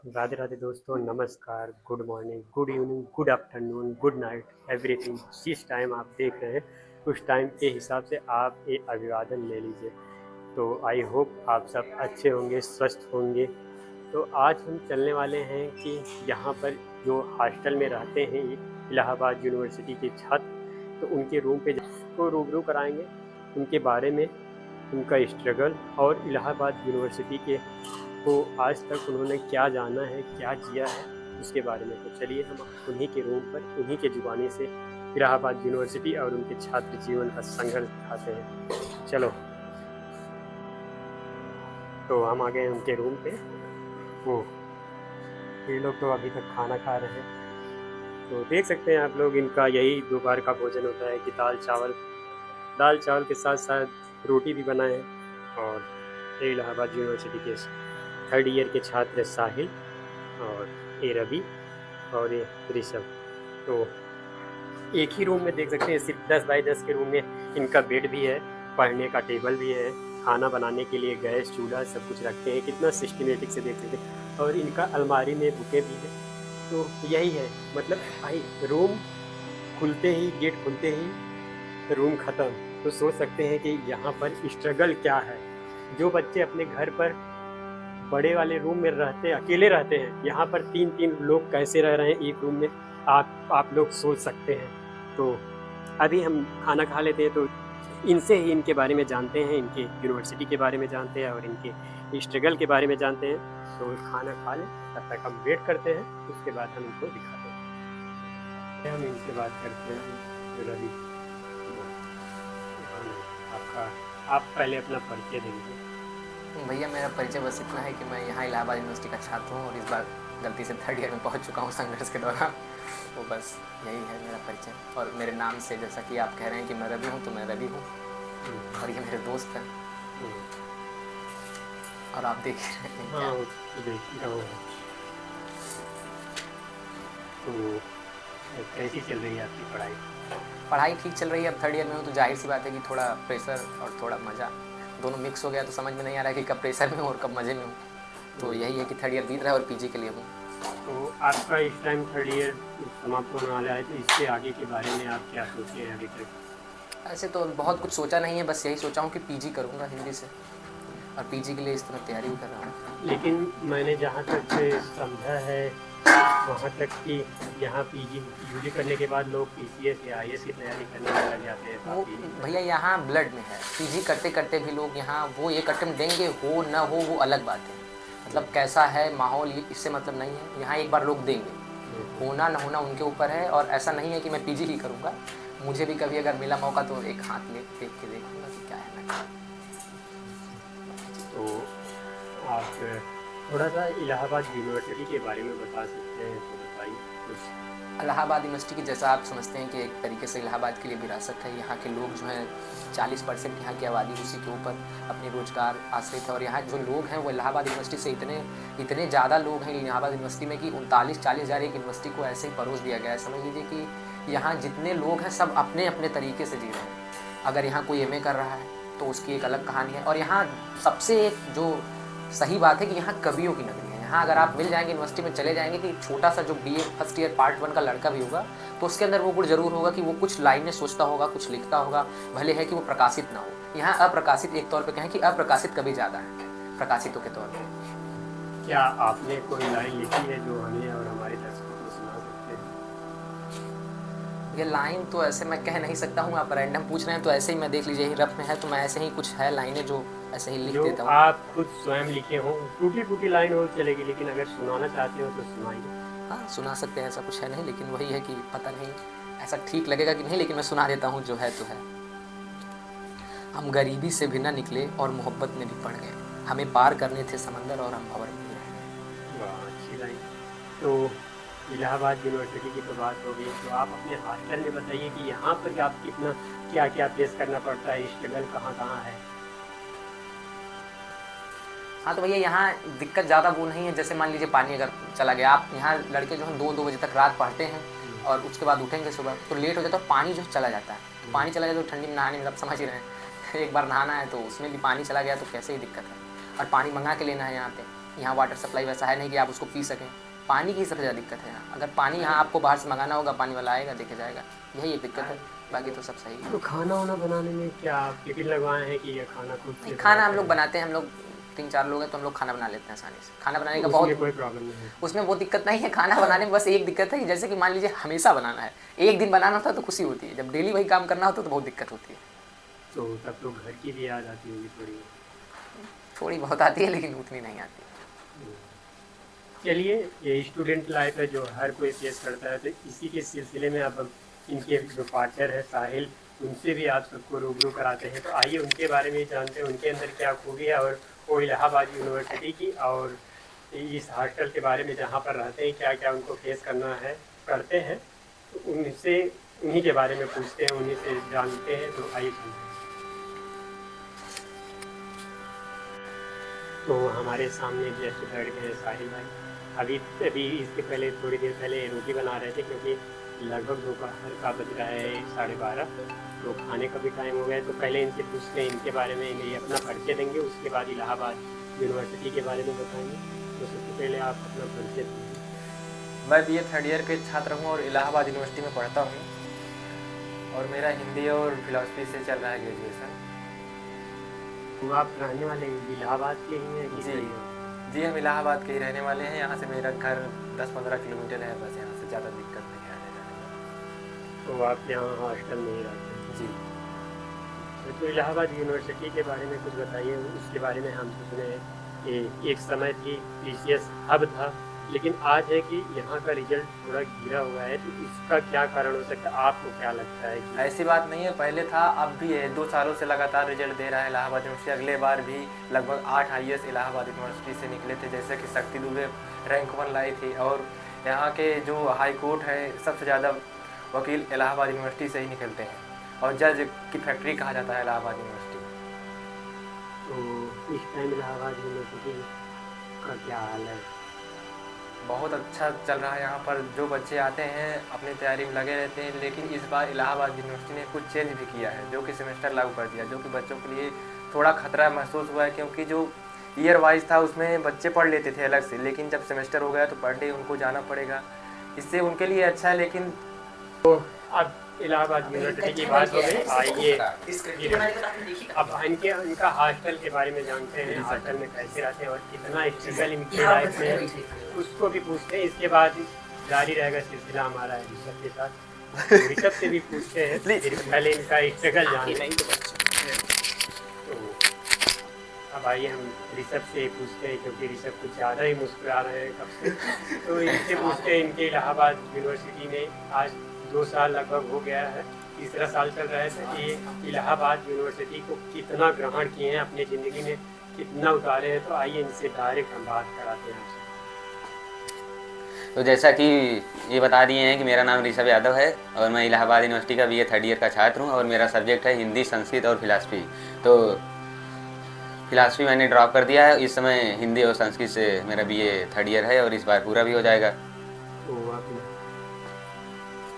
राधे राधे दोस्तों, नमस्कार, good morning, good evening, good afternoon, good night, everything. जिस टाइम आप देख रहे हैं उस टाइम के हिसाब से आप एक अभिवादन ले लीजिए। तो आई होप आप सब अच्छे होंगे, स्वस्थ होंगे। तो आज हम चलने वाले हैं कि यहाँ पर जो हॉस्टल में रहते हैं इलाहाबाद यूनिवर्सिटी के छात्र, तो उनके रूम पे को रूबरू कराएंगे उनके बारे में, उनका स्ट्रगल और इलाहाबाद यूनिवर्सिटी के को आज तक उन्होंने क्या जाना है, क्या जिया है, उसके बारे में। तो चलिए हम उन्हीं के रूम पर उन्हीं के ज़ुबानी से इलाहाबाद यूनिवर्सिटी और उनके छात्र जीवन का संघर्ष दिखाते हैं। चलो, तो हम आ गए उनके रूम पे। वो ये लोग तो अभी तक खाना खा रहे हैं। तो देख सकते हैं आप लोग, इनका यही दोपहर का भोजन होता है कि दाल चावल के साथ साथ रोटी भी बनाए हैं। और ये इलाहाबाद यूनिवर्सिटी के थर्ड ईयर के छात्र साहिल और ए रवि और ये ऋषभ। तो एक ही रूम में देख सकते हैं, सिर्फ 10 बाई 10 के रूम में इनका बेड भी है, पढ़ने का टेबल भी है, खाना बनाने के लिए गैस चूल्हा सब कुछ रखते हैं, कितना सिस्टमेटिक से देख सकते हैं। और इनका अलमारी में बुकें भी है। तो यही है, मतलब भाई रूम खुलते ही, गेट खुलते ही रूम ख़त्म। तो सोच सकते हैं कि यहाँ पर स्ट्रगल क्या है। जो बच्चे अपने घर पर बड़े वाले रूम में रहते हैं, अकेले रहते हैं, यहाँ पर 3-3 लोग कैसे रह रहे हैं एक रूम में, आप लोग सोच सकते हैं। तो अभी हम खाना खा लेते हैं, तो इनसे ही इनके बारे में जानते हैं, इनके यूनिवर्सिटी के बारे में जानते हैं और इनके स्ट्रगल के बारे में जानते हैं। तो खाना खा लें, तब तक हम वेट करते हैं, उसके बाद हम इनको दिखाते हैं। हम इनसे बात करते हैं। रवि, आपका आप पहले अपना परिचय देंगे। भैया मेरा परिचय बस इतना है कि मैं यहाँ इलाहाबाद यूनिवर्सिटी का छात्र हूँ और इस बार गलती से थर्ड ईयर में पहुँच चुका हूँ संघर्ष के दौरान। तो बस यही है मेरा परिचय। और मेरे नाम से जैसा कि आप कह रहे हैं कि मैं रवि हूँ, तो मैं रवि हूँ और ये मेरे दोस्त हैं। और आप देख रहे हैं क्या? हाँ, देख रहा हूँ। तो कैसी चल रही है आपकी पढ़ाई? पढ़ाई ठीक चल रही है। अब थर्ड ईयर में हूँ तो जाहिर सी बात है कि थोड़ा प्रेशर और थोड़ा मज़ा दोनों मिक्स हो गया, तो समझ में नहीं आ रहा है कि कब प्रेशर में हूँ और कब मज़े में हूँ। तो यही है कि थर्ड ईयर बीत रहा है और पीजी के लिए हूँ। तो आपका इस टाइम थर्ड ईयर समाप्त होने वाला है, तो इससे आगे के बारे में आप क्या सोचे हैं अभी तक? ऐसे तो बहुत कुछ सोचा नहीं है, बस यही सोचा हूँ कि पीजी करूँगा हिंदी से, और पीजी के लिए इस तरह तैयारी भी कर रहा हूँ। लेकिन मैंने जहाँ तक समझा है वहाँ तक कि यहाँ पीजी यूजी करने के बाद लोग पीसीएस या आईएएस की तैयारी करने में लग जाते हैं वो काफ़ी। भैया यहाँ ब्लड में है। पीजी करते करते भी लोग यहाँ वो एक अटेम्प्ट देंगे, हो ना हो वो अलग बात है। मतलब कैसा है माहौल ये इससे मतलब नहीं है, यहाँ एक बार लोग देंगे, होना ना होना उनके ऊपर है। और ऐसा नहीं है कि मैं पीजी ही करूँगा, मुझे भी कभी अगर मिला मौका तो एक हाथ ले देख के देखूँगा कि क्या है ना। तो आप थोड़ा सा इलाहाबाद यूनिवर्सिटी के बारे में बता सकते हैं, तो बताइए कुछ। इलाहाबाद यूनिवर्सिटी की जैसा आप समझते हैं कि एक तरीके से इलाहाबाद के लिए विरासत है। यहाँ के लोग जो हैं 40% यहाँ की आबादी उसी के ऊपर अपने रोजगार आश्रित है। और यहाँ जो लोग हैं वो इलाहाबाद यूनिवर्सिटी से इतने ज़्यादा लोग हैं इलाहाबाद यूनिवर्सिटी में कि 39-40 हज़ार एक यूनिवर्सिटी को ऐसे ही परोस दिया गया है। समझ लीजिए कि यहाँ जितने लोग हैं सब अपने अपने तरीके से जी रहे हैं। अगर यहाँ कोई एमए कर रहा है तो उसकी एक अलग कहानी है। और यहाँ सबसे एक जो सही बात है कि यहाँ कवियों की नगरी है। यहाँ अगर आप मिल जाएंगे यूनिवर्सिटी में चले जाएंगे कि छोटा सा जो बीए फर्स्ट ईयर पार्ट 1 का लड़का भी होगा तो उसके अंदर वो गुण जरूर होगा कि वो कुछ लाइनें सोचता होगा, कुछ लिखता होगा, भले है कि वो प्रकाशित ना हो। यहाँ अप्रकाशित एक तौर पे कहें कि अप्रकाशित कभी ज़्यादा है प्रकाशितों के तौर पर। क्या आपने कोई लाइन लिखी है जो हमें और हमारे दर्शकों को सुना सकते हैं? ये लाइन तो ऐसे मैं कह नहीं सकता हूँ, आप रैंडम पूछ रहे हैं तो ऐसे ही मैं देख लीजिए ही रफ में है तो मैं ऐसे ही कुछ है लाइनें जो ऐसे ही लिख जो देता हूँ। आप खुद स्वयं लिखे हों, टूटी फूटी लाइन हो चलेगी, लेकिन अगर सुनाना चाहते हो तो सुनाइए। हाँ सुना सकते हैं, ऐसा कुछ है नहीं, लेकिन वही है कि पता नहीं ऐसा ठीक लगेगा कि नहीं, लेकिन मैं सुना देता हूँ जो है तो है। हम गरीबी से भी ना निकले और मोहब्बत में भी पड़ गए, हमें पार करने थे समंदर और हम भंवर में ही रह गए। वाह, अच्छी लाइन। तो इलाहाबाद यूनिवर्सिटी की तो बात हो गई, तो आप अपने हॉस्टल में बताइए कि यहाँ पर आप कितना क्या क्या फेस करना पड़ता है, स्ट्रगल कहाँ कहाँ है? हाँ तो भैया यहाँ दिक्कत ज़्यादा वो नहीं है। जैसे मान लीजिए पानी अगर चला गया, आप यहाँ लड़के जो हैं 2-2 बजे तक रात पढ़ते हैं और उसके बाद उठेंगे सुबह तो लेट हो जाता है, पानी जो चला जाता है। तो पानी चला जाए तो ठंडी में नहाने में आप समझ ही रहे हैं एक बार नहाना है तो उसमें भी पानी चला गया तो कैसे ही दिक्कत है। और पानी मंगा के लेना है यहाँ पे, यहाँ वाटर सप्लाई वैसा है नहीं कि आप उसको पी सकें। पानी की सबसे ज़्यादा दिक्कत है यहाँ। अगर पानी यहाँ आपको बाहर से मंगाना होगा, पानी वाला आएगा, देखे जाएगा, यही एक दिक्कत है, बाकी तो सब सही है। तो खाना वाना बनाने में क्या आप टिफिन लगवाए हैं कि ये खाना खुद से नहीं, खाना हम बनाते लोग हैं? बनाते हैं, हम लोग 3-4 लोग हैं तो हम लोग खाना बना लेते हैं आसानी से। खाना बनाने का उसमें बहुत, कोई प्रॉब्लम नहीं है। उसमें वो दिक्कत नहीं है। खाना बनाने में बस एक दिक्कत है कि जैसे कि मान लीजिए हमेशा बनाना है, एक दिन बनाना होता है तो खुशी होती है, जब डेली वही काम करना होता है तो बहुत दिक्कत होती है। तो तब तो घर की भी याद आती होगी थोड़ी। थोड़ी बहुत आती है लेकिन उतनी नहीं आती। चलिए, ये स्टूडेंट लाइफ है जो हर कोई फेस करता है, तो इसी के सिलसिले में अब हम इनके जो पार्टनर है साहिल, उनसे भी आप सबको रूबरू कराते हैं। तो आइए उनके बारे में जानते हैं, उनके अंदर क्या खूबी है और वो इलाहाबाद यूनिवर्सिटी की और इस हॉस्टल के बारे में जहाँ पर रहते हैं क्या क्या उनको फेस करना है करते हैं। तो उनसे उन्हीं के बारे में पूछते हैं, उन्हीं से जानते हैं। तो आइए सुनते हैं। तो हमारे सामने जस्ट बैठ गए साहिल भाई। अभी अभी इसके पहले थोड़ी देर पहले रोटी बना रहे थे क्योंकि लगभग दोपहर का बज रहा है 12:30, तो खाने का भी टाइम हो गया है। तो पहले इनसे पूछते हैं इनके बारे में, ये अपना परिचय देंगे, उसके बाद इलाहाबाद यूनिवर्सिटी के बारे में बताएंगे। तो सबसे पहले आप अपना परिचय दीजिए। मैं बीए थर्ड ईयर के छात्र हूँ और इलाहाबाद यूनिवर्सिटी में पढ़ता हूँ और मेरा हिंदी और फिलॉसफी से चल रहा है ग्रेजुएशन। तो आप रहने वाले इलाहाबाद के ही हैं? जी जी, हम इलाहाबाद के ही रहने वाले हैं। यहाँ से मेरा घर 10-15 किलोमीटर है, बस यहाँ से ज़्यादा दिक्कत नहीं आने जाने में। तो आप यहाँ हॉस्टल में ही रहते हैं? जी, तो इलाहाबाद यूनिवर्सिटी के बारे में कुछ बताइए। उसके बारे में हम सुने हैं कि एक समय थी प्रीसियस हब था, लेकिन आज है कि यहाँ का रिजल्ट थोड़ा गिरा हुआ है। तो इसका क्या कारण हो सकता है, आपको क्या लगता है कि ऐसी बात नहीं है, पहले था अब भी है। 2 सालों से लगातार रिजल्ट दे रहा है इलाहाबाद यूनिवर्सिटी। अगले बार भी लगभग 8 IAS इलाहाबाद यूनिवर्सिटी से निकले थे, जैसे कि शक्ति दुबे रैंक 1 लाई थी। और यहाँ के जो हाई कोर्ट है, सबसे ज़्यादा वकील इलाहाबाद यूनिवर्सिटी से ही निकलते हैं और जज की फैक्ट्री कहा जाता है इलाहाबाद यूनिवर्सिटी। तो इस टाइम इलाहाबाद यूनिवर्सिटी का क्या हाल है? बहुत अच्छा चल रहा है यहाँ पर। जो बच्चे आते हैं अपनी तैयारी में लगे रहते हैं, लेकिन इस बार इलाहाबाद यूनिवर्सिटी ने कुछ चेंज भी किया है, जो कि सेमेस्टर लागू कर दिया, जो कि बच्चों के लिए थोड़ा खतरा महसूस हुआ है। क्योंकि जो ईयर वाइज था उसमें बच्चे पढ़ लेते थे अलग से, लेकिन जब सेमेस्टर हो गया तो पर डे उनको जाना पड़ेगा। इससे उनके लिए अच्छा है, लेकिन अब इलाहाबाद यूनिवर्सिटी की बात हो गई, आइए अब इनका हॉस्टल के बारे में जानते हैं। हॉस्टल में कैसे रहते हैं और कितना स्ट्रगल इनकी लाइफ में है, उसको भी पूछते हैं। इसके बाद जारी रहेगा सिलसिला हमारा ऋषभ के साथ। तो ऋषभ से भी पूछते हैं, फिर पहले इनका स्ट्रगल जानते हैं। तो अब आइए हम ऋषभ से पूछते हैं, क्योंकि ऋषभ कुछ ज़्यादा ही मुस्कुरा रहे हैं कब से। तो इनसे पूछते हैं, इनके इलाहाबाद यूनिवर्सिटी में आज 2 साल लगभग हो गया है, तीसरा साल चल रहा है। तो ये इलाहाबाद यूनिवर्सिटी को कितना ग्रहण किए हैं अपनी ज़िंदगी में, कितना उतारे हैं। तो आइए इनसे डायरेक्ट हम बात कराते हैं आपसे। तो जैसा कि ये बता दिए हैं कि मेरा नाम ऋषभ यादव है और मैं इलाहाबाद यूनिवर्सिटी का बीए थर्ड ईयर का छात्र हूँ और मेरा सब्जेक्ट है हिंदी, संस्कृत और फिलॉसफी। तो फिलॉसफी मैंने ड्रॉप कर दिया है। इस समय हिंदी और संस्कृत से मेरा बीए थर्ड ईयर है और इस बार पूरा भी हो जाएगा। तो आप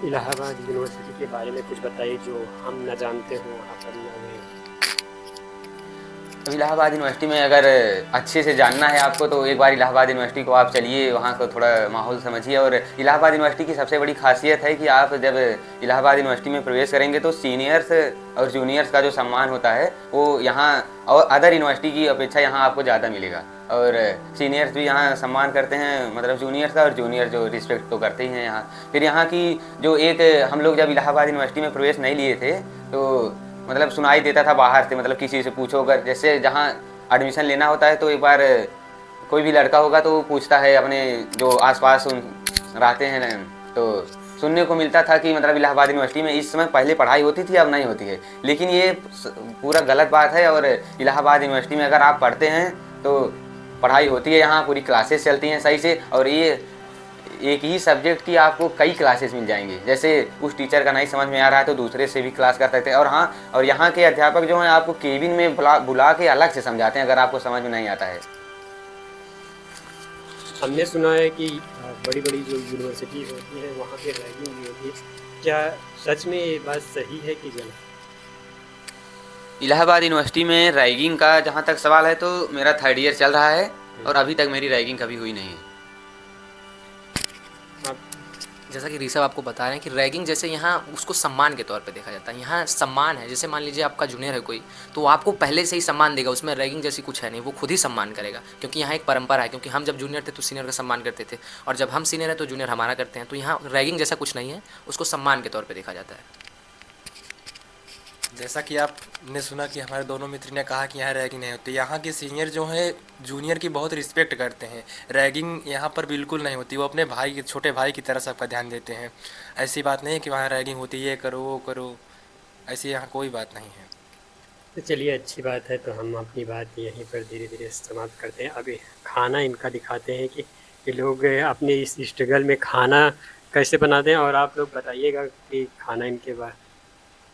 इलाहाबाद यूनिवर्सिटी के बारे में कुछ बताइए जो हम न जानते हो वहाँ पर न हुए। तो इलाहाबाद यूनिवर्सिटी में अगर अच्छे से जानना है आपको तो एक बार इलाहाबाद यूनिवर्सिटी को आप चलिए, वहाँ को थोड़ा माहौल समझिए। और इलाहाबाद यूनिवर्सिटी की सबसे बड़ी खासियत है कि आप जब इलाहाबाद यूनिवर्सिटी में प्रवेश करेंगे तो सीनियर्स और जूनियर्स का जो सम्मान होता है वो यहाँ और अदर यूनिवर्सिटी की अपेक्षा यहाँ आपको ज़्यादा मिलेगा। और सीनियर्स भी यहाँ सम्मान करते हैं, मतलब जूनियर्स का, और जूनियर जो रिस्पेक्ट तो करते ही हैं यहाँ। फिर यहाँ की जो एक हम लोग जब इलाहाबाद यूनिवर्सिटी में प्रवेश नहीं लिए थे तो मतलब सुनाई देता था बाहर से, मतलब किसी से पूछो, अगर जैसे जहाँ एडमिशन लेना होता है तो एक बार कोई भी लड़का होगा तो वो पूछता है अपने जो आसपास रहते हैं, तो सुनने को मिलता था कि मतलब इलाहाबाद यूनिवर्सिटी में इस समय पहले पढ़ाई होती थी, अब नहीं होती है। लेकिन ये पूरा गलत बात है। और इलाहाबाद यूनिवर्सिटी में अगर आप पढ़ते हैं तो पढ़ाई होती है, यहाँ पूरी क्लासेस चलती हैं सही से। और ये एक ही सब्जेक्ट की आपको कई क्लासेस मिल जाएंगी। जैसे उस टीचर का नहीं समझ में आ रहा है तो दूसरे से भी क्लास कर सकते हैं। और हाँ, और यहाँ के अध्यापक जो हैं आपको केबिन में बुला के अलग से समझाते हैं अगर आपको समझ में नहीं आता है। हमने सुना है कि बड़ी बड़ी जो यूनिवर्सिटी होती है वहाँ पे रैगिंग भी होती है, क्या सच में ये बात सही है कि गलत? इलाहाबाद यूनिवर्सिटी में रैगिंग का जहाँ तक सवाल है तो मेरा थर्ड ईयर चल रहा है और अभी तक मेरी रैगिंग कभी हुई नहीं है। आप जैसा कि ऋषभ आपको बता रहे हैं कि रैगिंग जैसे यहाँ उसको सम्मान के तौर पे देखा जाता है, यहाँ सम्मान है। जैसे मान लीजिए आपका जूनियर है कोई, तो वो आपको पहले से ही सम्मान देगा, उसमें रैगिंग जैसी कुछ है नहीं, वो खुद ही सम्मान करेगा, क्योंकि यहाँ एक परंपरा है। क्योंकि हम जब जूनियर थे तो सीनियर का सम्मान करते थे, और जब हम सीनियर हैं तो जूनियर हमारा करते हैं। तो यहाँ रैगिंग जैसा कुछ नहीं है, उसको सम्मान के तौर पर देखा जाता है। जैसा कि आपने सुना कि हमारे दोनों मित्र ने कहा कि यहाँ रैगिंग नहीं होती, यहाँ के सीनियर जो है जूनियर की बहुत रिस्पेक्ट करते हैं। रैगिंग यहाँ पर बिल्कुल नहीं होती, वो अपने भाई, छोटे भाई की तरह सबका ध्यान देते हैं। ऐसी बात नहीं है कि वहाँ रैगिंग होती, ये करो वो करो, ऐसी यहाँ कोई बात नहीं है। तो चलिए अच्छी बात है। तो हम अपनी बात यहीं पर धीरे धीरे समाप्त करते हैं। अभी खाना इनका दिखाते हैं कि ये लोग अपने इस स्ट्रगल में खाना कैसे बनाते हैं, और आप लोग बताइएगा कि खाना इनके बाद